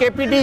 KPT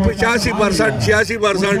85% 86%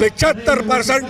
75%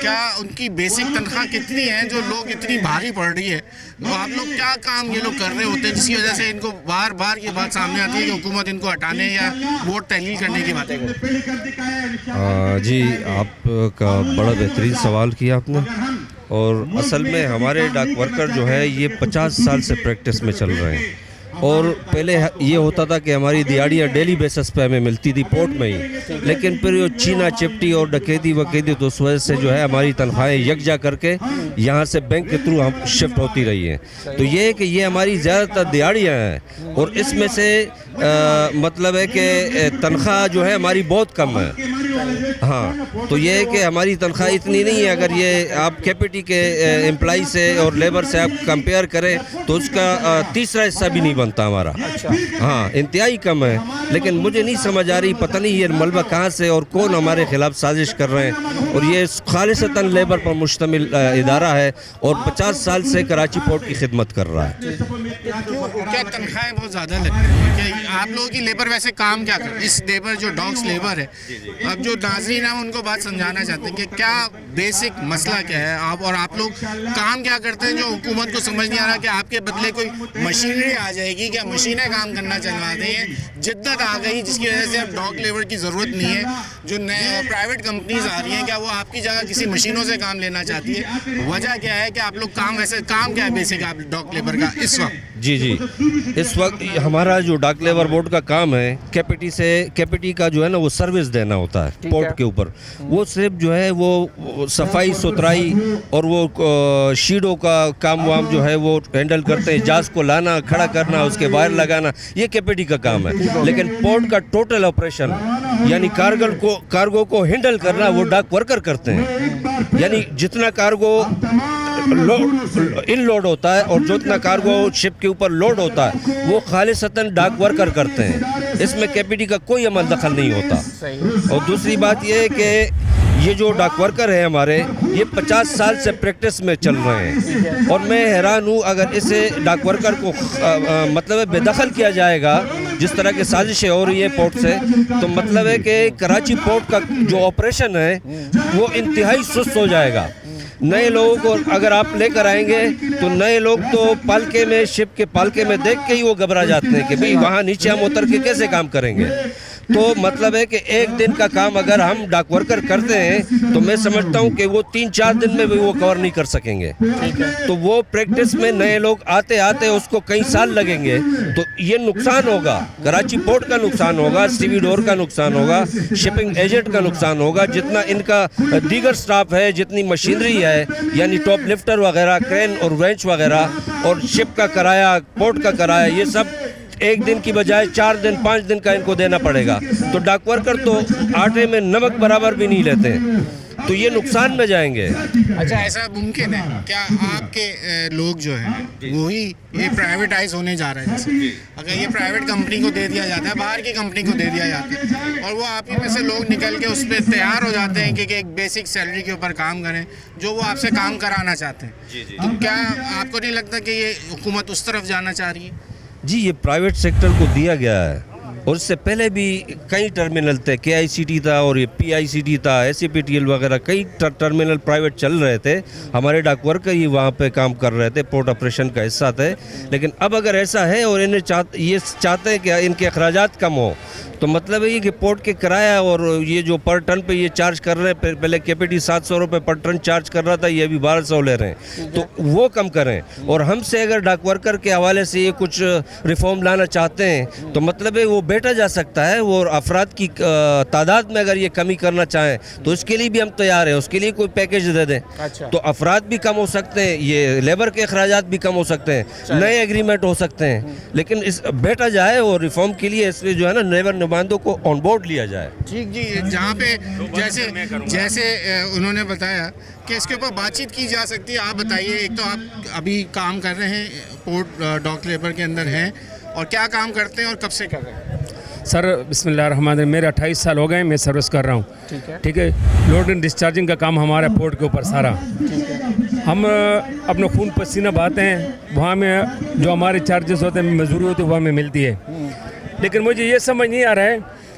کیا ان کی basic تنخواہ کتنی ہے جو لوگ اتنی بھاری پڑ رہی ہے؟ تو آپ لوگ کیا کام یہ لوگ کر رہے ہوتے ہیں جس کی وجہ سے ان کو بار بار یہ بات سامنے آتی ہے کہ حکومت ان کو ہٹانے یا ووٹ تحلیل کرنے کی باتیں کرے؟ جی آپ کا بڑا بہترین سوال کیا آپ نے. اور اصل میں ہمارے ڈاک ورکر جو ہے یہ 50 سال سے پریکٹس میں چل رہے ہیں. اور پہلے یہ ہوتا تھا کہ ہماری دیہڑیاں ڈیلی بیسس پہ ہمیں ملتی تھی پورٹ میں ہی, لیکن پھر یہ چینا چپٹی اور ڈکیتی وکیتی تو اس وجہ سے جو ہے ہماری تنخواہیں یکجا کر کے یہاں سے بینک کے تھرو ہم شفٹ ہوتی رہی ہیں. تو یہ ہے کہ یہ ہماری زیادہ تر دیہڑیاں ہیں اور اس میں سے مطلب ہے کہ تنخواہ جو ہے ہماری بہت کم ہے. ہاں تو یہ ہے کہ ہماری تنخواہ اتنی نہیں ہے. اگر یہ آپ کیپٹی کے امپلائی سے اور لیبر سے آپ کمپیئر کریں تو اس کا تیسرا حصہ بھی نہیں بنتا ہمارا. ہاں انتہائی کم ہے. لیکن مجھے نہیں سمجھ آ رہی پتہ نہیں یہ ملبہ کہاں سے اور کون ہمارے خلاف سازش کر رہے ہیں. اور یہ خالصتاً لیبر پر مشتمل ادارہ ہے اور 50 سال سے کراچی پورٹ کی خدمت کر رہا ہے. کیا تنخواہیں بہت زیادہ لگتی ہیں کہ آپ لوگوں کی لیبر ویسے کام کیا کر اس لیبر جو ڈاکس لیبر ہے؟ اب جو ناظرین ہیں ان کو بات سمجھانا چاہتے ہیں کہ کیا بیسک مسئلہ کیا ہے آپ اور آپ لوگ کام کیا کرتے ہیں جو حکومت کو سمجھ نہیں آ رہا کہ آپ کے بدلے کوئی مشینری آ جائے گی, کیا مشینیں کام کرنا چلوا دیں ہیں, جدت آ گئی جس کی وجہ سے اب ڈاک لیبر کی ضرورت نہیں ہے, جو نئے پرائیویٹ کمپنیز آ رہی ہیں کیا وہ آپ کی جگہ کسی مشینوں سے کام لینا چاہتی ہے؟ وجہ کیا ہے کہ آپ لوگ کام ویسے کام کیا ہے بیسک آپ ڈاک لیبر کا اس وقت؟ جی اس وقت ہمارا جو ڈاک لیبر بورڈ کا کام ہے کیپٹی کا جو ہے نا وہ سروس دینا ہوتا ہے پورٹ کے اوپر. وہ صرف جو ہے وہ صفائی ستھرائی اور وہ شیڈوں کا کام وام جو ہے وہ ہینڈل کرتے ہیں. جہاز کو لانا کھڑا کرنا اس کے وائر لگانا یہ کیپٹی کا کام ہے. لیکن پورٹ کا ٹوٹل آپریشن یعنی کارگو کو ہینڈل کرنا وہ ڈاک ورکر کرتے ہیں. یعنی جتنا کارگو ان لوڈ ہوتا ہے اور جتنا کارگو شپ کے اوپر لوڈ ہوتا ہے وہ خالصتاً ڈاک ورکر کرتے ہیں. اس میں کیپٹی کا کوئی عمل دخل نہیں ہوتا. اور دوسری بات یہ ہے کہ یہ جو ڈاک ورکر ہیں ہمارے یہ 50 سال سے پریکٹس میں چل رہے ہیں. اور میں حیران ہوں اگر اسے ڈاک ورکر کو مطلب بے دخل کیا جائے گا جس طرح کی سازشیں ہو رہی ہے پورٹ سے, تو مطلب ہے کہ کراچی پورٹ کا جو آپریشن ہے وہ انتہائی سست ہو جائے گا. نئے لوگوں کو اگر آپ لے کر آئیں گے تو نئے لوگ تو پالکے میں شپ کے پالکے میں دیکھ کے ہی وہ گھبرا جاتے ہیں کہ بھئی وہاں نیچے ہم اتر کے کیسے کام کریں گے. تو مطلب ہے کہ ایک دن کا کام اگر ہم ڈاک ورکر کرتے ہیں تو میں سمجھتا ہوں کہ وہ 3-4 دن میں بھی وہ کور نہیں کر سکیں گے. تو وہ پریکٹس میں نئے لوگ آتے اس کو کئی سال لگیں گے. تو یہ نقصان ہوگا, کراچی پورٹ کا نقصان ہوگا, اسٹیویڈور کا نقصان ہوگا, شپنگ ایجنٹ کا نقصان ہوگا, جتنا ان کا دیگر سٹاف ہے, جتنی مشینری ہے یعنی ٹاپ لفٹر وغیرہ, کرین اور ونچ وغیرہ, اور شپ کا کرایہ, پورٹ کا کرایہ, یہ سب ایک دن کی بجائے 4 دن 5 دن کا ان کو دینا پڑے گا. تو ڈاک ورکر تو آٹے میں نمک برابر بھی نہیں لیتے, تو یہ نقصان میں جائیں گے. اچھا ایسا ممکن ہے کیا آپ کے لوگ جو ہیں وہی یہ پرائیویٹائز ہونے جا رہا ہے؟ جیسے اگر یہ پرائیویٹ کمپنی کو دے دیا جاتا ہے, باہر کی کمپنی کو دے دیا جاتا ہے, اور وہ آپ ہی میں سے لوگ نکل کے اس پہ تیار ہو جاتے ہیں کہ ایک بیسک سیلری کے اوپر کام کریں جو وہ آپ سے کام کرانا چاہتے ہیں, تو کیا آپ کو نہیں لگتا کہ یہ حکومت اس طرف جانا چاہ رہی ہے؟ جی یہ پرائیویٹ سیکٹر کو دیا گیا ہے اور اس سے پہلے بھی کئی ٹرمینل تھے, KICT تھا اور یہ PICT تھا, SCPTL وغیرہ کئی ٹرمینل پرائیویٹ چل رہے تھے. ہمارے ڈاک ورکر ہی وہاں پہ کام کر رہے تھے, پورٹ آپریشن کا حصہ تھے. لیکن اب اگر ایسا ہے اور یہ چاہتے ہیں کہ ان کے اخراجات کم ہو تو مطلب یہ کہ پورٹ کے کرایہ اور یہ جو پر ٹن پہ یہ چارج کر رہے ہیں, پہلے کیپٹی 700 روپے پر ٹن چارج کر رہا تھا, یہ ابھی 1200 لے رہے ہیں, تو وہ کم کریں. اور ہم سے اگر ڈاک ورکر کے حوالے سے یہ کچھ ریفارم لانا چاہتے ہیں تو مطلب ہے وہ بیٹا جا سکتا ہے. وہ افراد کی تعداد میں اگر یہ کمی کرنا چاہیں تو اس کے لیے بھی ہم تیار ہیں, اس کے لیے کوئی پیکیج دے دیں. تو افراد بھی کم ہو سکتے ہیں, یہ لیبر کے اخراجات بھی کم ہو سکتے ہیں, نئے ایگریمنٹ ہو سکتے ہیں. لیکن اس بیٹا جائے اور ریفارم کے لیے اس میں جو ہے نا لیبر نمائندوں کو آن بورڈ لیا جائے. ٹھیک جی, جہاں پہ جیسے انہوں نے بتایا کہ اس کے اوپر بات چیت کی جا سکتی ہے. آپ بتائیے, ایک تو آپ ابھی کام کر رہے ہیں پورٹ ڈاک لیبر کے اندر ہیں, اور کیا کام کرتے ہیں اور کب سے کر رہے ہیں؟ سر بسم اللہ الرحمن الرحیم, میرے 28 سال ہو گئے, میں سروس کر رہا ہوں. ٹھیک ہے, لوڈنگ ڈسچارجنگ کا کام ہمارا پورٹ کے اوپر سارا. ہم اپنا خون پسینہ بہاتے ہیں, وہاں میں جو ہمارے چارجز ہوتے ہیں, مزدوری ہوتی ہے, وہ ہمیں ملتی ہے. لیکن مجھے یہ سمجھ نہیں آ رہا ہے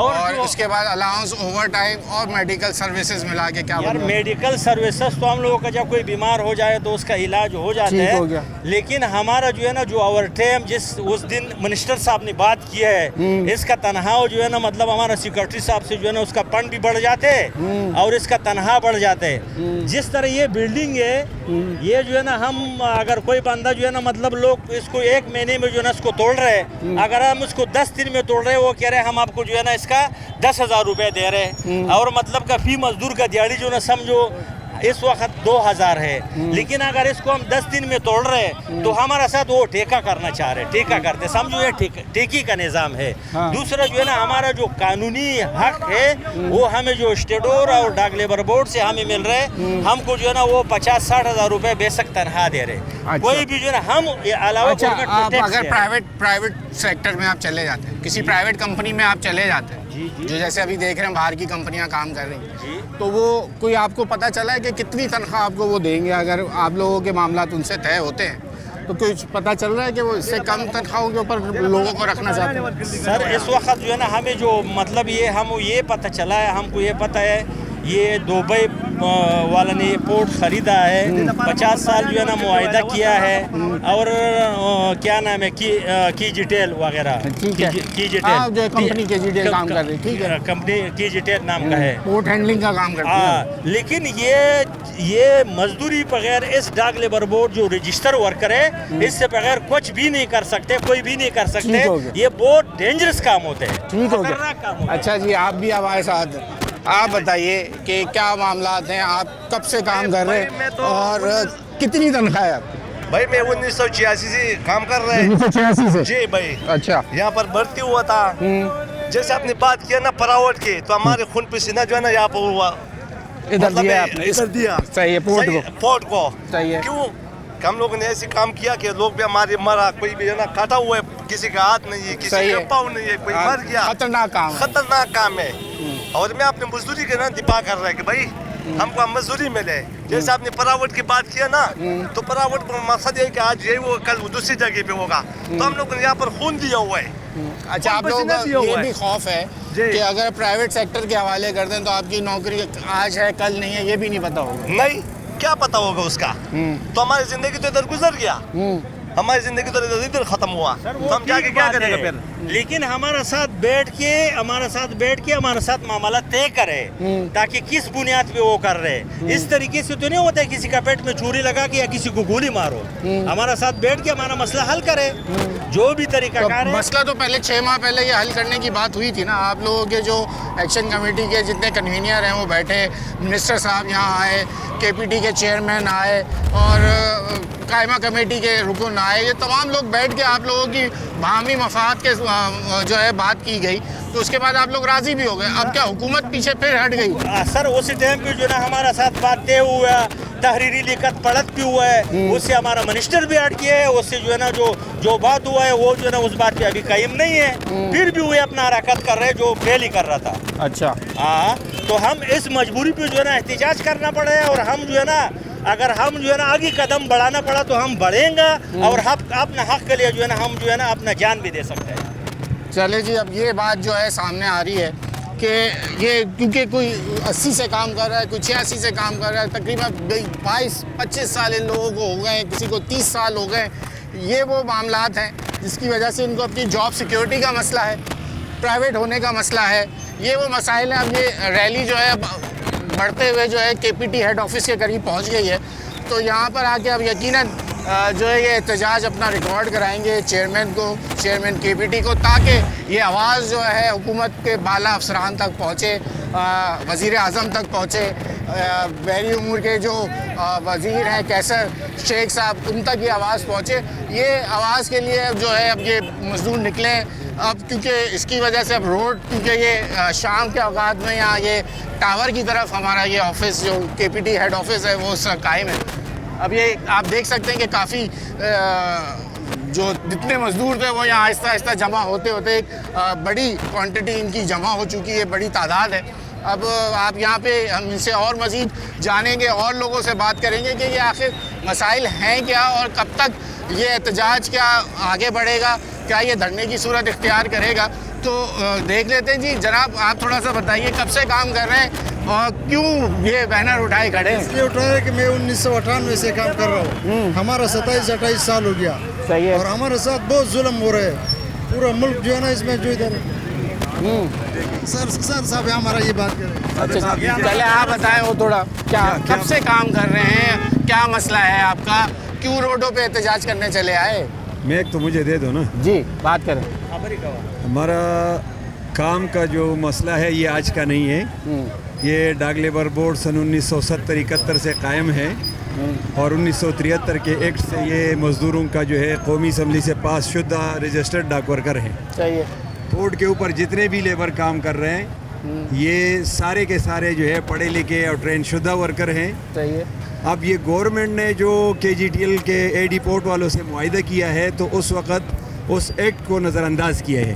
اور اس کے بعد الاؤنس اوور ٹائم اور میڈیکل سروسز ملا کے کیا یار میڈیکل سروسز تو ہم لوگوں کا جب کوئی بیمار ہو جائے تو اس کا علاج ہو جاتا ہے, لیکن ہمارا جو ہے نا جو اوور ٹائم اس دن منسٹر صاحب نے بات کی ہے, اس کا تنخواہ جو ہے نا مطلب ہمارا سیکرٹری صاحب سے جو ہے نا اس کا فنڈ بھی بڑھ جاتے ہیں اور اس کا تنخواہ بڑھ جاتے ہیں. جس طرح یہ بلڈنگ ہے, یہ جو ہے نا ہم اگر کوئی بندہ جو ہے نا مطلب لوگ اس کو 1 مہینے میں جو ہے نا اس کو توڑ رہے, اگر ہم اس کو 10 دن میں توڑ رہے, وہ کہہ رہے ہیں ہم آپ کو جو ہے نا اس کا 10,000 روپے دے رہے ہیں, اور مطلب کا فی مزدور کا دیہڑی جو نا سمجھو اس وقت 2,000 ہے, لیکن اگر اس کو ہم 10 دن میں توڑ رہے تو ہمارا ساتھ وہ ٹھیکہ کرنا چاہ رہے, ٹھیکہ کرتے, سمجھو یہ ٹھیکی کا نظام ہے. دوسرا جو ہے نا ہمارا جو قانونی حق ہے وہ ہمیں جو اسٹیڈور اور ڈاک لیبر بورڈ سے ہمیں مل رہے, ہم کو جو ہے نا وہ 50-60 ہزار روپے بیسک تنخواہ دے رہے. کوئی بھی جو ہے نا ہم علاوہ آپ اگر پرائیویٹ سیکٹر میں آپ چلے جاتے ہیں, کسی پرائیویٹ کمپنی میں آپ چلے جاتے ہیں, جو جیسے ابھی دیکھ رہے ہیں باہر کی کمپنیاں کام کر رہی ہیں, تو وہ کوئی آپ کو پتہ چلا ہے کہ کتنی تنخواہ آپ کو وہ دیں گے اگر آپ لوگوں کے معاملات ان سے طے ہوتے ہیں؟ تو کچھ پتہ چل رہا ہے کہ وہ اس سے کم تنخواہوں کے اوپر لوگوں کو رکھنا چاہتے ہیں؟ سر اس وقت جو ہے نا ہمیں جو مطلب یہ پتہ چلا ہے, ہم کو یہ پتہ ہے یہ دبئی والا نے یہ پورٹ خریدا ہے, 50 سال جو ہے نا معاہدہ کیا ہے, اور کیا نام ہے کی جیٹیل وغیرہ, کی جیٹیل جو کمپنی کے جیٹیل کام کر رہی ہے, ٹھیک ہے, کمپنی کی جیٹیل نام کا ہے, پورٹ ہینڈلنگ کا کام کرتی ہے. لیکن یہ مزدوری بغیر اس ڈاک لیبر بورڈ جو رجسٹر ورکر ہے اس سے بغیر کچھ بھی نہیں کر سکتے, کوئی بھی نہیں کر سکتے. یہ بہت ڈینجرس کام ہوتے ہیں, ٹھیک ہو گیا. اچھا جی, آپ بھی ہمارے ساتھ, آپ بتائیے کہ کیا معاملات ہیں, آپ کب سے کام کر رہے ہیں اور کتنی تنخواہ ہے آپ کی؟ بھائی میں 1986 سے کام کر رہے ہیں. 1986 سے؟ جی بھائی. اچھا. یہاں پر بھرتی ہوا تھا, جیسے آپ نے بات کیا نا پراوٹ کے, تو ہمارے خون پسینہ جو ہے نا یہاں پر ہوا, ادھر دیا آپ نے, ادھر دیا. صحیح ہے, پورٹ کو. صحیح ہے. کیوں ہم لوگوں نے ایسے کام کیا کہ لوگ بھی ہمارے مرا, کوئی بھی ہے نا کاٹا ہوا ہے, کسی کا ہاتھ نہیں ہے, کسی کا پاؤں نہیں ہے, کوئی مر گیا. خطرناک کام ہے. اور میں اپنے مزدوری کے نا دفاع کر رہا ہے کہ بھائی ہم کو مزدوری ملے. جیسے آپ نے پراوٹ کی بات کیا نا, تو پراوٹ کا مقصد ہے کہ آج یہ وہ کل دوسری جگہ پہ ہوگا, تو ہم لوگوں نے یہاں پر خون دیا ہوا ہے. اچھا, آپ لوگوں کا یہ بھی خوف ہے کہ اگر پرائیویٹ سیکٹر کے حوالے کر دیں تو آپ کی نوکری آج ہے کل نہیں ہے, یہ بھی نہیں پتا ہوگا؟ نہیں, کیا پتا ہوگا اس کا, تو ہماری زندگی تو ادھر گزر گیا, ہماری زندگی تو ادھر ختم ہوا, تو ہم جا کے کیا کریں گے پھر؟ لیکن ہمارے ساتھ بیٹھ کے ہمارے ساتھ معاملہ طے کرے, تاکہ کس بنیاد پہ وہ کر رہے. اس طریقے سے تو نہیں ہوتا ہے کسی کا پیٹ میں چھری لگا کے یا کسی کو گولی مارو. ہمارے ساتھ بیٹھ کے ہمارا مسئلہ حل کرے, جو بھی طریقہ کار ہے. مسئلہ تو پہلے 6 ماہ پہلے یہ حل کرنے کی بات ہوئی تھی نا, آپ لوگوں کے جو ایکشن کمیٹی کے جتنے کنوینئر ہیں وہ بیٹھے, منسٹر صاحب یہاں آئے, KPT کے چیئرمین آئے, اور قائمہ کمیٹی کے رکن آئے, یہ تمام لوگ بیٹھ کے آپ لوگوں کی باہمی مفاد کے جو ہے بات کی گئی, تو اس کے بعد آپ لوگ راضی بھی ہو گئے. اب کیا حکومت پیچھے پھر ہٹ گئی؟ سر اسی ٹائم پہ جو ہے نا ہمارا ساتھ بات طے ہوا, تحریری لکھت پڑھت بھی ہوا ہے, اس سے ہمارا منسٹر بھی ہٹ گیا ہے, اس سے جو ہے نا جو بات ہوا ہے وہ جو ہے نا اس بات پہ ابھی قائم نہیں ہے, پھر بھی وہ اپنا حرکت کر رہے جو پہلے کر رہا تھا. اچھا. ہاں, تو ہم اس مجبوری پہ جو ہے نا احتجاج کرنا پڑے, اور ہم جو ہے نا اگر ہم جو ہے نا آگے قدم بڑھانا پڑا تو ہم بڑھیں گا, اور اپنا حق کے لیے جو ہے نا ہم جو ہے نا اپنا جان بھی دے سکتے ہیں. چلے جی, اب یہ بات جو ہے سامنے آ رہی ہے کہ یہ کیونکہ کوئی 80 سے کام کر رہا ہے, کوئی 86 سے کام کر رہا ہے, تقریباً 22-25 سال ان لوگوں کو ہو گئے, کسی کو 30 سال ہو گئے. یہ وہ معاملات ہیں جس کی وجہ سے ان کو اپنی جاب سیکیورٹی کا مسئلہ ہے, پرائیویٹ ہونے کا مسئلہ ہے, یہ وہ مسائل ہیں. اب یہ ریلی جو ہے بڑھتے ہوئے جو ہے KPT ہیڈ آفس کے قریب پہنچ گئی ہے, تو یہاں پر آ کے اب یقیناً جو ہے یہ احتجاج اپنا ریکارڈ کرائیں گے چیئرمین KPT کو, تاکہ یہ آواز جو ہے حکومت کے بالا افسران تک پہنچے, وزیر اعظم تک پہنچے, بحری امور کے جو وزیر ہیں کیسر شیخ صاحب, ان تک یہ آواز پہنچے. یہ آواز کے لیے جو ہے اب یہ مزدور نکلیں اب, کیونکہ اس کی وجہ سے اب روڈ, کیونکہ یہ شام کے اوقات میں یہاں یہ ٹاور کی طرف ہمارا یہ آفس جو KPT ہیڈ آفس ہے وہ قائم ہے. اب یہ آپ دیکھ سکتے ہیں کہ کافی جو جتنے مزدور تھے وہ یہاں آہستہ آہستہ جمع ہوتے ہوتے ایک بڑی کوانٹٹی ان کی جمع ہو چکی ہے, بڑی تعداد ہے. اب آپ یہاں پہ ہم ان سے اور مزید جانیں گے, اور لوگوں سے بات کریں گے کہ یہ آخر مسائل ہیں کیا, اور کب تک یہ احتجاج کیا آگے بڑھے گا, کیا یہ دھرنے کی صورت اختیار کرے گا. تو دیکھ لیتے ہیں. جی جناب آپ تھوڑا سا بتائیے کب سے کام کر رہے ہیں اور کیوں یہ بینر اٹھائے کھڑے ہیں؟ اس لیے اٹھایا کہ میں 1998 سے کام کر رہا ہوں. ہمارا 27-28 سال ہو گیا صحیح ہے. اور ہمارے ساتھ بہت ظلم ہو رہے ہیں. پورا ملک جو ہے نا اس میں جو ادھر سر صاحب ہمارا یہ بات کریں. پہلے آپ بتائیں وہ تھوڑا کیا کب سے کام کر رہے ہیں, کیا مسئلہ ہے آپ کا, کیوں روڈوں پہ احتجاج کرنے چلے آئے؟ میں ایک تو مجھے دے دو نا. جی بات کریں. ہمارا کام کا جو مسئلہ ہے یہ آج کا نہیں ہے. یہ ڈاک لیبر بورڈ سن 1970-71 سے قائم ہے اور 1973 کے ایکٹ سے یہ مزدوروں کا جو ہے قومی اسمبلی سے پاس شدہ رجسٹرڈ ڈاک ورکر ہیں. چاہیے بورڈ کے اوپر جتنے بھی لیبر کام کر رہے ہیں یہ سارے کے سارے جو ہے پڑھے لکھے اور ٹرین شدہ ورکر ہیں. چاہیے. اب یہ گورنمنٹ نے جو KGTL کے AD پورٹ والوں سے معاہدہ کیا ہے تو اس وقت اس ایکٹ کو نظر انداز کیا ہے.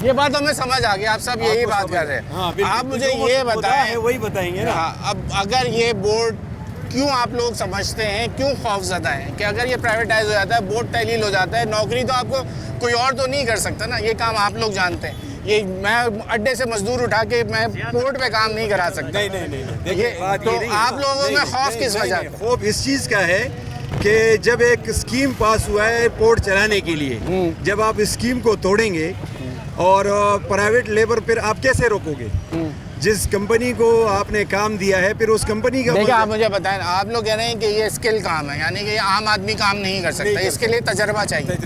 یہ بات ہمیں سمجھ آ گئی, آپ سب یہی بات کر رہے ہیں. آپ مجھے یہ بتائیں, وہی بتائیں گے نا. اب اگر یہ بورڈ کیوں آپ لوگ سمجھتے ہیں, کیوں خوف زدہ ہیں کہ اگر یہ پرائیویٹائز ہو جاتا ہے, بورڈ تحلیل ہو جاتا ہے, نوکری تو آپ کو کوئی اور تو نہیں کر سکتا نا, یہ کام آپ لوگ جانتے ہیں. یہ میں اڈے سے مزدور اٹھا کے میں پورٹ پہ کام نہیں کرا سکتا. تو آپ لوگوں میں خوف کس وجہ؟ خوف اس چیز کا ہے کہ جب ایک اسکیم پاس ہوا ہے پورٹ چلانے کے لیے, جب آپ اسکیم کو توڑیں گے اور پرائیویٹ لیبر پھر آپ کیسے روکو گے؟ جس کمپنی کو آپ نے کام دیا ہے پھر اس کمپنی کا دیکھیں آپ مجھے بتائیں, آپ لوگ کہہ رہے ہیں کہ یہ اسکل کام ہے, یعنی کہ یہ عام آدمی کام نہیں کر سکتا, اس کے لیے تجربہ چاہیے.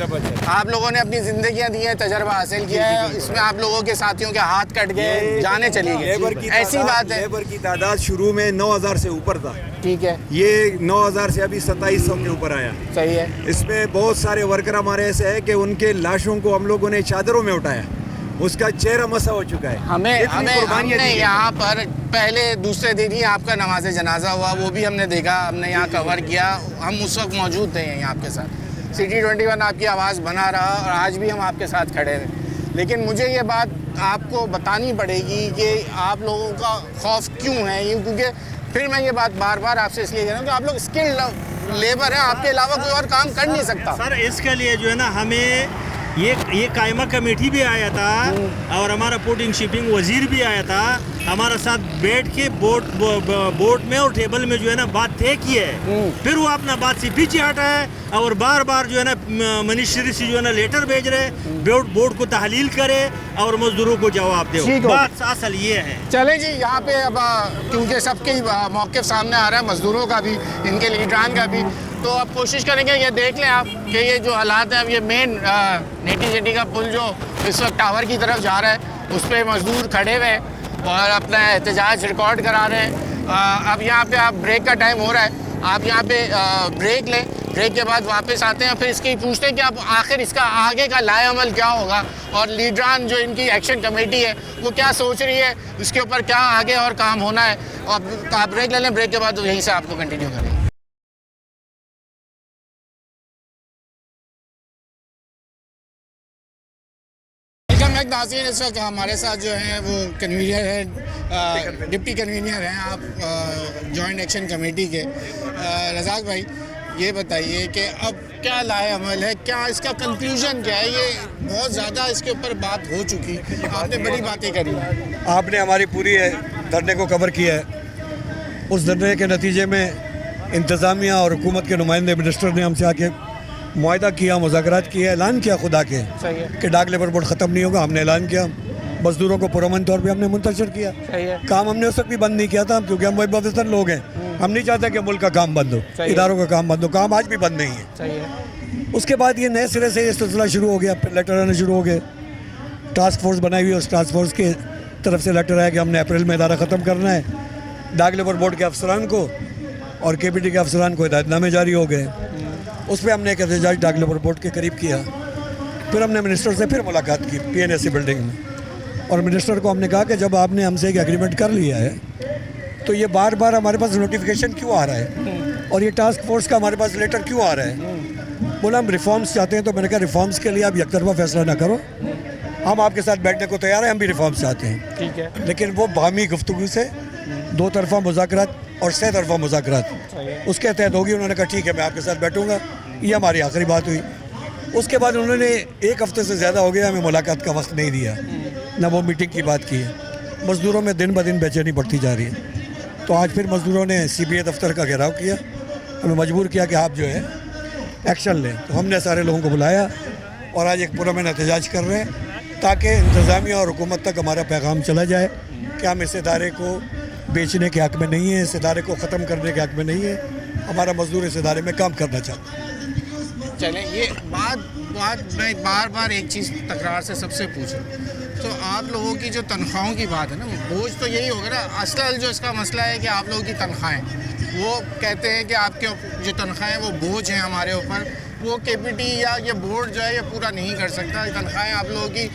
آپ لوگوں نے اپنی زندگیاں دی ہیں, تجربہ حاصل کیا ہے, اس میں آپ لوگوں کے ساتھیوں کے ہاتھ کٹ گئے, جانیں چلی گئی, ایسی بات ہے. لیبر کی تعداد شروع میں 9000 سے اوپر تھا. ٹھیک ہے. یہ 9000 سے ابھی 2700 کے اوپر آیا. صحیح ہے. اس میں بہت سارے ورکر ہمارے ایسے ہیں کہ ان کے لاشوں کو ہم لوگوں نے چادروں میں اٹھایا, اس کا چہرہ مسا ہو چکا ہے. ہم نے یہاں پر پہلے دوسرے دن ہی آپ کا نماز جنازہ ہوا, وہ بھی ہم نے دیکھا, ہم نے یہاں کور کیا, ہم اس وقت موجود تھے یہیں آپ کے ساتھ. City 21 آپ کی آواز بنا رہا اور آج بھی ہم آپ کے ساتھ کھڑے رہے. لیکن مجھے یہ بات آپ کو بتانی پڑے گی کہ آپ لوگوں کا خوف کیوں ہے, کیونکہ پھر میں یہ بات بار بار آپ سے اس لیے کہہ رہا ہوں کہ آپ لوگ اسکل لیبر ہیں, آپ کے علاوہ کوئی اور کام کر نہیں سکتا. سر اس کے لیے جو ہے نا ہمیں یہ قائمہ کمیٹی بھی آیا تھا اور ہمارا پورٹنگ شپنگ وزیر بھی آیا تھا, ہمارے ساتھ بیٹھ کے بورڈ میں اور ٹیبل میں جو ہے نا بات طے کی ہے. پھر وہ اپنا بات سے پیچھے ہٹا ہے اور بار بار جو ہے نا منسٹری سے جو ہے نا لیٹر بھیج رہے, بورڈ کو تحلیل کرے اور مزدوروں کو جواب دے. بات اصل یہ ہے. چلیں جی یہاں پہ اب کیونکہ سب کے موقف سامنے آ رہا ہے, مزدوروں کا بھی, ان کے لیڈران کا بھی, تو اب کوشش کریں گے یہ دیکھ لیں آپ کہ یہ جو حالات ہیں, اب یہ مین نیٹی جیٹی کا پل جو اس وقت ٹاور کی طرف جا رہا ہے اس پہ مزدور کھڑے ہوئے ہیں اور اپنا احتجاج ریکارڈ کرا رہے ہیں. اب یہاں پہ آپ بریک کا ٹائم ہو رہا ہے, آپ یہاں پہ بریک لیں, بریک کے بعد واپس آتے ہیں, پھر اس کی پوچھتے ہیں کہ اب آخر اس کا آگے کا لائے عمل کیا ہوگا اور لیڈران جو ان کی ایکشن کمیٹی ہے وہ کیا سوچ رہی ہے, اس کے اوپر کیا آگے اور کام ہونا ہے. اور آپ بریک لے لیں, بریک کے بعد یہیں سے آپ کو کنٹینیو کریں. ناظرین اس وقت ہمارے ساتھ جو ہیں وہ کنوینر ہیں, ڈپٹی کنوینر ہیں آپ جوائنٹ ایکشن کمیٹی کے. رزاق بھائی یہ بتائیے کہ اب کیا لائے عمل ہے, کیا اس کا کنکلوژن کیا ہے؟ یہ بہت زیادہ اس کے اوپر بات ہو چکی, آپ نے بڑی باتیں کری. آپ نے ہماری پوری دھرنے کو کور کیا ہے. اس دھرنے کے نتیجے میں انتظامیہ اور حکومت کے نمائندے منسٹر نے ہم سے آ کے معاہدہ کیا, مذاکرات کیا, اعلان کیا خدا کے کہ ڈاک لیبر بورڈ ختم نہیں ہوگا. ہم نے اعلان کیا, مزدوروں کو پرامن طور پہ ہم نے منتشر کیا. کام ہم نے اس وقت بھی بند نہیں کیا تھا کیونکہ ہم وفادار لوگ ہیں, ہم نہیں چاہتے کہ ملک کا کام بند ہو, اداروں کا کام بند ہو. کام آج بھی بند نہیں ہے. اس کے بعد یہ نئے سرے سے یہ سلسلہ شروع ہو گیا, پھر لیٹر آنے شروع ہو گئے. ٹاسک فورس بنائی ہوئی, اس ٹاسک فورس کی طرف سے لیٹر آیا کہ ہم نے اپریل میں ادارہ ختم کرنا ہے. ڈاک لیبر بورڈ کے افسران کو اور KPT کے افسران کو ہدایت نامے جاری ہو گئے. اس پہ ہم نے ایک احتجاج ڈاک لیبر بورڈ کے قریب کیا. پھر ہم نے منسٹر سے پھر ملاقات کی PNSC بلڈنگ میں, اور منسٹر کو ہم نے کہا کہ جب آپ نے ہم سے ایک ایگریمنٹ کر لیا ہے تو یہ بار بار ہمارے پاس نوٹیفیکیشن کیوں آ رہا ہے اور یہ ٹاسک فورس کا ہمارے پاس لیٹر کیوں آ رہا ہے؟ بولا ہم ریفارمز چاہتے ہیں. تو میں نے کہا ریفارمز کے لیے آپ یک طرفہ فیصلہ نہ کرو, ہم آپ کے ساتھ بیٹھنے کو تیار ہیں, ہم بھی ریفارمز چاہتے ہیں. ٹھیک ہے, لیکن وہ باہمی گفتگو سے 2 طرفہ مذاکرات اور 3 طرفہ مذاکرات اس کے تحت ہوگی. انہوں نے کہا ٹھیک ہے میں آپ کے ساتھ بیٹھوں گا. یہ ہماری آخری بات ہوئی. اس کے بعد انہوں نے 1 ہفتے سے زیادہ ہو گیا ہمیں ملاقات کا وقت نہیں دیا. نہ وہ میٹنگ کی بات کی ہے. مزدوروں میں دن بدن بے چینی بڑھتی جا رہی ہے. تو آج پھر مزدوروں نے CBA دفتر کا گھیراؤ کیا, ہمیں مجبور کیا کہ آپ جو ہے ایکشن لیں. تو ہم نے سارے لوگوں کو بلایا اور آج ایک پرامن احتجاج کر رہے ہیں تاکہ انتظامیہ اور حکومت تک ہمارا پیغام چلا جائے کہ ہم اس ادارے کو بیچنے کے حق میں نہیں ہیں, اس ادارے کو ختم کرنے کے حق میں نہیں ہے. ہمارا مزدور اس ادارے میں کام کرنا چاہتا ہے. چلیں یہ بات میں بار بار ایک چیز تکرار سے سب سے پوچھوں, تو آپ لوگوں کی جو تنخواہوں کی بات ہے نا, بوجھ تو یہی ہوگا نا. اصل جو اس کا مسئلہ ہے کہ آپ لوگوں کی تنخواہیں, وہ کہتے ہیں کہ آپ کے جو تنخواہیں وہ بوجھ ہیں ہمارے اوپر, وہ KPT یا یہ بورڈ جو ہے یہ پورا نہیں کر سکتا. تنخواہیں آپ لوگوں کی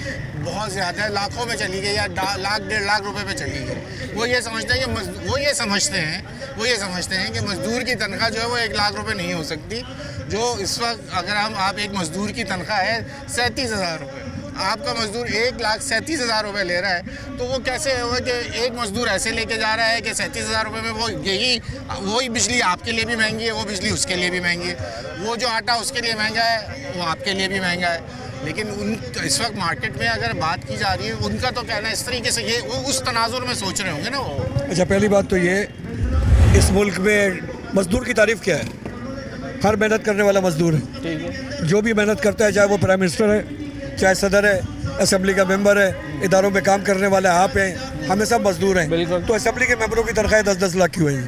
بہت زیادہ ہے, لاکھوں میں چلی گئی یا لاکھ 1.5 لاکھ روپے پہ چلی گئی. وہ یہ سمجھتے ہیں کہ مزدور کی تنخواہ جو ہے وہ 1 لاکھ روپے نہیں ہو سکتی. جو اس وقت اگر آپ ایک مزدور کی تنخواہ ہے 37,000 روپے, آپ کا مزدور 1,37,000 روپے لے رہا ہے, تو وہ کیسے ہوگا کہ ایک مزدور ایسے لے کے جا رہا ہے کہ 37,000 روپے میں وہی بجلی آپ کے لیے بھی مہنگی ہے, وہ بجلی اس کے لیے بھی مہنگی ہے, وہ جو آٹا اس کے لیے مہنگا ہے وہ آپ کے لیے بھی مہنگا ہے. لیکن اس وقت مارکیٹ میں اگر بات کی جا رہی ہے, ان کا تو کہنا ہے اس طریقے سے, یہ وہ اس تناظر میں سوچ رہے ہوں گے نا وہ. اچھا, پہلی بات تو یہ, اس ملک میں مزدور کی تعریف کیا ہے؟ ہر محنت کرنے والا مزدور ہے. جو بھی محنت کرتا ہے, چاہے وہ پرائم منسٹر ہے, چاہے صدر ہے, اسمبلی کا ممبر ہے, اداروں میں کام کرنے والے آپ ہیں, ہمیں سب مزدور ہیں. تو اسمبلی کے ممبروں کی تنخواہیں 10-10 لاکھ کی ہوئی ہیں,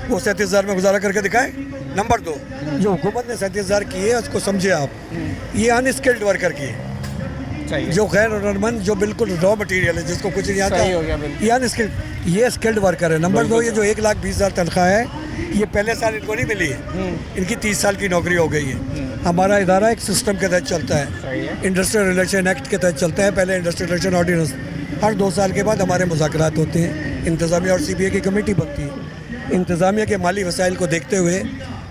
وہ 37,000 میں گزارا کر کے دکھائیں. نمبر 2, جو حکومت نے 37,000 کی ہے اس کو سمجھے آپ, یہ ان اسکلڈ ورکر کی ہے, جو غیر ہنرمند, جو بالکل را مٹیریل ہے, جس کو کچھ نہیں آتا, یہ ان اسکلڈ, یہ اسکلڈ ورکر ہے. نمبر 2, یہ جو 1,20,000 تنخواہ ہے یہ پہلے سال ان کو نہیں ملی ہے, ان کی 30 سال کی نوکری ہو گئی ہے. ہمارا ادارہ ایک سسٹم کے تحت چلتا ہے, انڈسٹریل ریلیشن ایکٹ کے تحت چلتا ہے. پہلے انڈسٹریل ریلیشن آرڈیننس, ہر 2 سال کے بعد ہمارے مذاکرات ہوتے ہیں, انتظامیہ اور CBA کی کمیٹی بنتی ہے. انتظامیہ کے مالی وسائل کو دیکھتے ہوئے,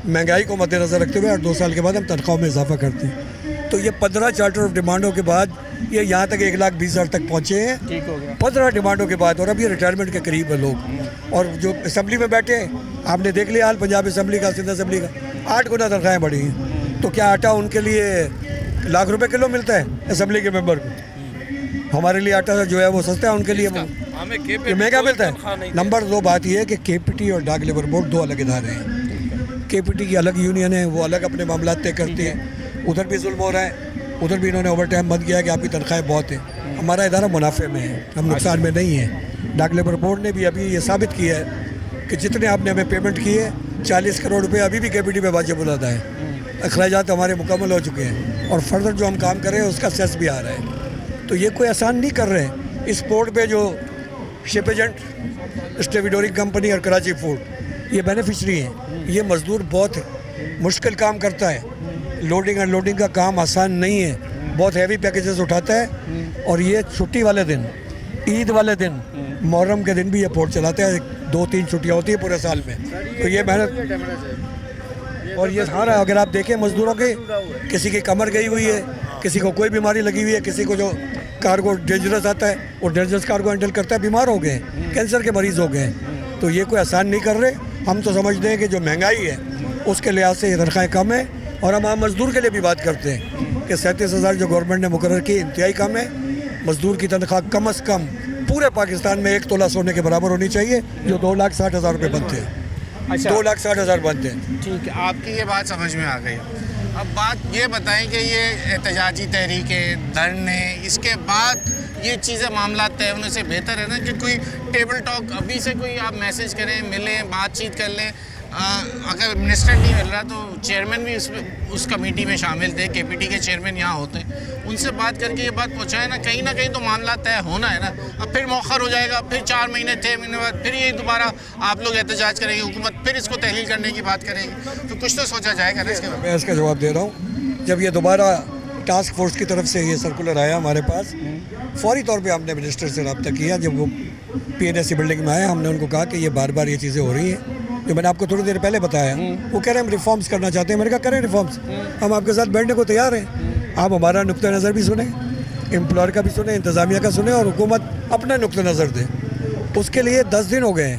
مہنگائی کو مد نظر رکھتے ہوئے, ہر 2 سال کے بعد ہم تنخواہوں میں اضافہ کرتے ہیں. تو یہ 15 چارٹر آف ڈیمانڈوں کے بعد یہ یہاں تک 1,20,000 تک پہنچے ہیں. 15 ڈیمانڈوں کے بعد, اور اب یہ ریٹائرمنٹ کے قریب ہے لوگ. اور جو اسمبلی میں بیٹھے ہیں, آپ نے دیکھ لیا حال پنجاب اسمبلی کا, سندھ اسمبلی کا, 8 گنا تنخواہیں بڑھی ہیں. تو کیا آٹا ان کے لیے لاکھ روپے کلو ملتا ہے اسمبلی کے ممبر کو؟ ہمارے لیے آٹا جو ہے وہ سستا ہے, ان کے لیے مہنگا ملتا ہے. نمبر 2 بات یہ ہے کہ KPT اور ڈاک لیبر بورڈ 2 الگ ادارے ہیں. KPT کی الگ یونین ہے, وہ الگ اپنے معاملات طے کرتے ہیں. ادھر بھی ظلم ہو رہا ہے, ادھر بھی انہوں نے اوور ٹائم بند کیا ہے کہ آپ کی تنخواہیں بہت ہیں. ہمارا ادارہ منافع میں ہے, ہم نقصان میں نہیں ہیں. ڈاک لیبر بورڈ نے بھی ابھی یہ ثابت کیا ہے کہ جتنے آپ نے ہمیں پیمنٹ کی ہے 40 کروڑ روپے ابھی بھی KPT پہ واجب الادا ہے. اخراجات ہمارے مکمل ہو چکے ہیں, اور فردر جو ہم کام کر رہے ہیں اس کا سیس بھی آ رہا ہے. تو یہ کوئی آسان نہیں کر رہے ہیں. اس پورٹ پہ جو شپ ایجنٹ, اسٹیویڈورنگ کمپنی اور کراچی پورٹ, یہ بینیفیشری ہیں. یہ مزدور بہت مشکل کام کرتا ہے, لوڈنگ انڈ لوڈنگ کا کام آسان نہیں ہے, بہت ہیوی پیکیجز اٹھاتا ہے. اور یہ چھٹی والے دن, عید والے دن, محرم کے دن بھی یہ پورٹ چلاتا ہے. 2-3 چھٹیاں ہوتی ہیں پورے سال میں. تو یہ محنت, اور یہ سارا اگر آپ دیکھیں مزدوروں کے, کسی کی کمر گئی ہوئی ہے, کسی کو کوئی بیماری لگی ہوئی ہے, کسی کو جو کارگو ڈینجرس آتا ہے وہ ڈینجرس کارگو ہینڈل کرتا ہے, بیمار ہو گئے ہیں, کینسر کے مریض ہو گئے ہیں. تو یہ کوئی آسان نہیں کر رہے. ہم تو سمجھتے ہیں کہ جو مہنگائی ہے اس کے لحاظ سے یہ تنخواہیں کم ہیں. اور ہم عام مزدور کے لیے بھی بات کرتے ہیں کہ 37,000 جو گورنمنٹ نے مقرر کی انتہائی کم ہے. مزدور کی تنخواہ کم از کم پورے پاکستان میں 1 تولہ سونے کے برابر ہونی چاہیے, جو 2,60,000 روپے بنتے ہیں. 2,60,000 بنتے ہیں. ٹھیک ہے, آپ کی یہ بات سمجھ میں آ گئی. اب بات یہ بتائیں کہ یہ احتجاجی تحریکیں, دھرنے, اس کے بعد یہ چیزیں معاملات طے ہونے سے بہتر ہے نا کہ کوئی ٹیبل ٹاک ابھی سے کوئی آپ میسج کریں, ملیں, بات چیت کر لیں. اگر منسٹر نہیں مل رہا تو چیئرمین بھی اس کمیٹی میں شامل تھے, KPT کے چیئرمین یہاں ہوتے ہیں, ان سے بات کر کے یہ بات پہنچائے نا کہیں تو معاملات طے ہونا ہے نا. اب پھر مؤخر ہو جائے گا, پھر 4 مہینے 6 مہینے بعد پھر یہ دوبارہ آپ لوگ احتجاج کریں گے, حکومت پھر اس کو تحلیل کرنے کی بات کرے گی. تو کچھ تو سوچا جائے گا نا اس کے بعد. میں اس کا جواب دے رہا ہوں. جب یہ دوبارہ ٹاسک فورس کی طرف سے یہ سرکولر آیا ہمارے پاس, فوری طور پہ ہم نے منسٹر سے رابطہ کیا. جب وہ PNSC بلڈنگ میں آئے, ہم نے ان کو کہا کہ یہ بار بار یہ چیزیں ہو رہی ہیں جو میں نے آپ کو تھوڑی دیر پہلے بتایا. وہ کہہ رہے ہیں ہم ریفارمز کرنا چاہتے ہیں. میں نے کہا کریں ریفارمز, ہم آپ کے ساتھ بیٹھنے کو تیار ہیں. آپ ہمارا نقطہ نظر بھی سنیں, امپلائر کا بھی سنیں, انتظامیہ کا سنیں, اور حکومت اپنا نقطہ نظر دے. اس کے لیے 10 دن ہو گئے ہیں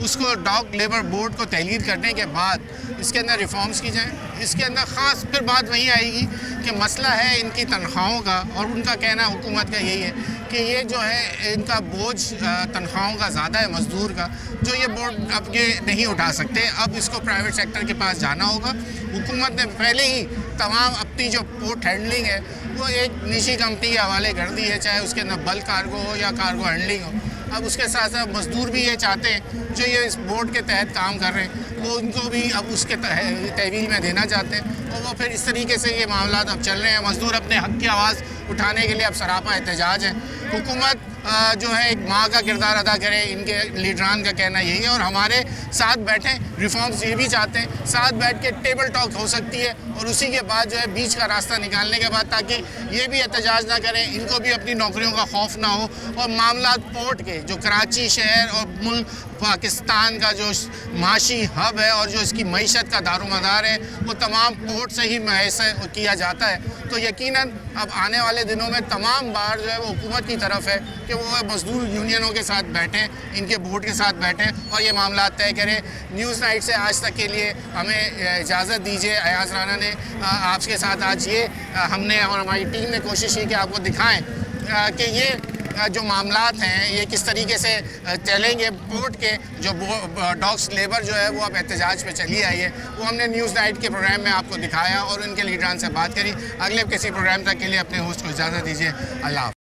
اس کو ڈاک لیبر بورڈ کو تحلیل کرنے کے بعد اس کے اندر ریفارمز کی جائیں. اس کے اندر خاص پھر بات وہی آئے گی کہ مسئلہ ہے ان کی تنخواہوں کا, اور ان کا کہنا حکومت کا یہی ہے کہ یہ جو ہے ان کا بوجھ تنخواہوں کا زیادہ ہے مزدور کا, جو یہ بورڈ اب یہ نہیں اٹھا سکتے. اب اس کو پرائیویٹ سیکٹر کے پاس جانا ہوگا. حکومت نے پہلے ہی تمام اپنی جو پورٹ ہینڈلنگ ہے وہ ایک نجی کمپنی کے حوالے کر دی ہے, چاہے اس کے اندر بلک کارگو ہو یا کارگو ہینڈلنگ ہو. اب اس کے ساتھ ساتھ مزدور بھی یہ چاہتے ہیں جو یہ اس بورڈ کے تحت کام کر رہے ہیں, وہ ان کو بھی اب اس کے تحویل میں دینا چاہتے ہیں, اور وہ پھر اس طریقے سے یہ معاملات اب چل رہے ہیں. مزدور اپنے حق کی آواز اٹھانے کے لیے اب سراپا احتجاج ہے. حکومت جو ہے ایک ماں کا کردار ادا کرے, ان کے لیڈران کا کہنا یہی ہے, اور ہمارے ساتھ بیٹھیں. ریفارمز یہ بھی چاہتے ہیں, ساتھ بیٹھ کے ٹیبل ٹاک ہو سکتی ہے, اور اسی کے بعد جو ہے بیچ کا راستہ نکالنے کے بعد, تاکہ یہ بھی احتجاج نہ کریں, ان کو بھی اپنی نوکریوں کا خوف نہ ہو, اور معاملات پورٹ کے جو کراچی شہر اور ملک پاکستان کا جو معاشی ہب ہے اور جو اس کی معیشت کا دار و مدار ہے وہ تمام پورٹ سے ہی محیث کیا جاتا ہے. تو یقیناً اب آنے والے دنوں میں تمام بار جو ہے وہ حکومت کی طرف ہے کہ وہ مزدور یونینوں کے ساتھ بیٹھیں, ان کے بورڈ کے ساتھ بیٹھیں اور یہ معاملات طے کریں. نیوز نائٹ سے آج تک کے لیے ہمیں اجازت دیجیے. ایاز رانا نے آپ کے ساتھ آج یہ ہم نے اور ہماری ٹیم نے کوشش کی کہ آپ کو دکھائیں کہ یہ جو معاملات ہیں یہ کس طریقے سے چلیں گے. پورٹ کے جو ڈاکس لیبر جو ہے وہ اب احتجاج پہ چلی آئی ہے, وہ ہم نے نیوز نائٹ کے پروگرام میں آپ کو دکھایا اور ان کے لیڈران سے بات کری. اگلے کسی پروگرام تک کے لیے اپنے ہوسٹ کو اجازت دیجیے. اللہ حافظ.